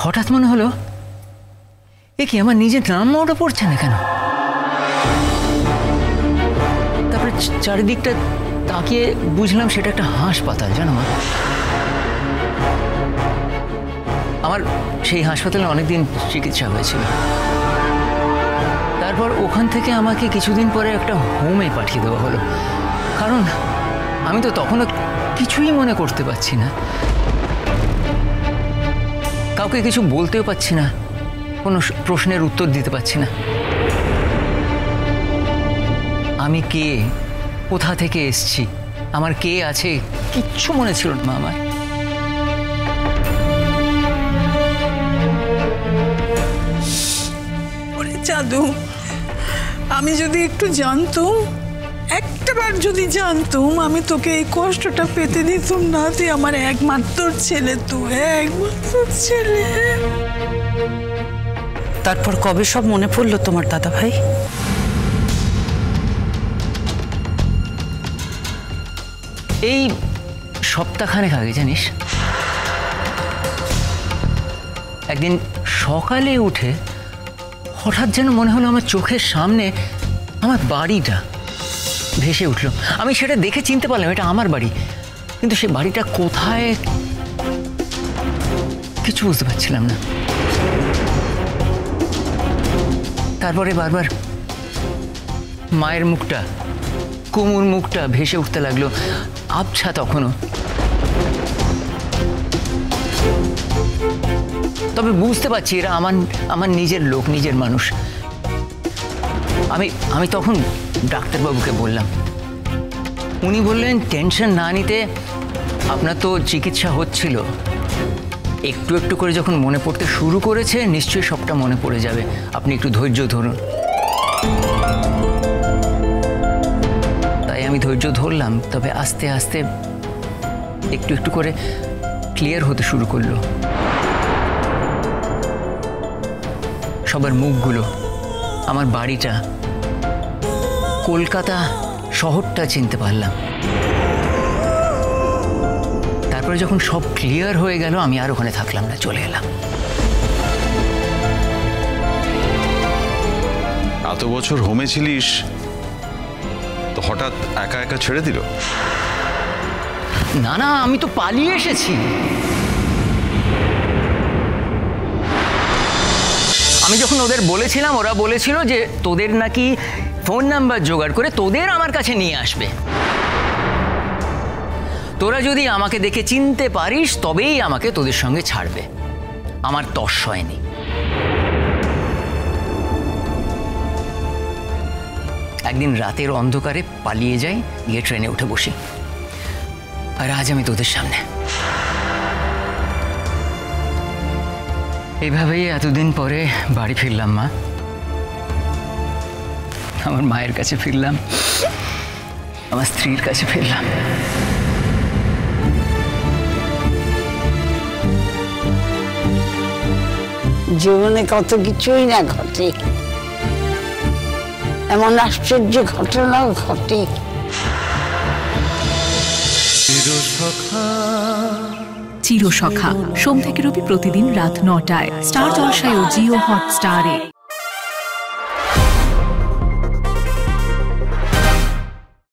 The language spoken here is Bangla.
হঠাৎ মনে হলো এ কি আমার নিজের নাম ওটা পড়ছে না কেন। তারপরে চারিদিকটা তাকিয়ে বুঝলাম সেটা একটা হাসপাতাল, জানো মা। আমার সেই হাসপাতালে অনেকদিন চিকিৎসা হয়েছিল। তারপর ওখান থেকে আমাকে কিছুদিন পরে একটা হোমে পাঠিয়ে দেওয়া হলো, কারণ আমি তো তখনও কিছুই মনে করতে পারছি না, কাউকে কিছু বলতেও পারছি না, কোনো প্রশ্নের উত্তর দিতে পারছি না। আমি কে, কোথা থেকে এসছি, আমার কে আছে, কিচ্ছু মনে ছিল না আমার। জাদু, আমি যদি একটু জানতুম, একটাবার যদি জানতুম, আমি তোকে এই কষ্টটা পেতে দিতুম না। তুই আমার একমাত্র ছেলে, তুই একমাত্র ছেলে। তারপর কবে সব মনে পড়লো তোমার দাদা ভাই? এই সপ্তাহখানেক আগে, জানিস, একদিন সকালে উঠে হঠাৎ যেন মনে হলো আমার চোখের সামনে আমার বাড়িটা ভেসে উঠলো। আমি সেটা দেখে চিনতে পারলাম এটা আমার বাড়ি, কিন্তু সে বাড়িটা কোথায় কিছু বুঝতে পারছিলাম না। তারপরে বারবার মায়ের মুখটা, কুমুর মুখটা ভেসে উঠতে লাগলো, আবছা তখনও। তবে বুঝতে পারছি এরা আমার নিজের লোক, নিজের মানুষ। আমি তখন ডাক্তারবাবুকে বললাম, উনি বললেন টেনশন না নিতে, আপনার তো চিকিৎসা হচ্ছিল, একটু একটু করে যখন মনে পড়তে শুরু করেছে নিশ্চয়ই সবটা মনে পড়ে যাবে, আপনি একটু ধৈর্য ধরুন। তাই আমি ধৈর্য ধরলাম, তবে আস্তে আস্তে একটু একটু করে ক্লিয়ার হতে শুরু করলো। সবার মুখগুলো, আমার বাড়িটা, কলকাতা শহরটা চিনতে পারলাম। তারপরে যখন সব ক্লিয়ার হয়ে গেল আমি আর ওখানে থাকলাম না, চলে এলাম। এত বছর হোমে ছিলিস, তো হঠাৎ একা একা ছেড়ে দিল? না না, আমি তো পালিয়ে এসেছি। আমি যখন ওদের বলেছিলাম, ওরা বলেছিল যে তোদের নাকি ফোন নাম্বার জোগাড় করে তোদের আমার কাছে নিয়ে আসবে। তোরা যদি আমাকে দেখে চিনতে পারিস তবেই আমাকে তোদের সঙ্গে ছাড়বে। আমার তস হয়নি। একদিন রাতের অন্ধকারে পালিয়ে যাই, গিয়ে ট্রেনে উঠে বসি, আর আজ আমি তোদের সামনে। এইভাবেই এতদিন পরে বাড়ি ফিরলাম মা, আমার মায়ের কাছে ফিরলাম, আমার স্ত্রীর কাছে ফিরলাম। জীবনে কত কিছুই না ঘটে, এমন আশ্চর্য ঘটনাও ঘটে। চিরসখা সোম থেকে রবি প্রতিদিন রাত ৯টায় স্টার জলসায় ও জিও হটস্টারে।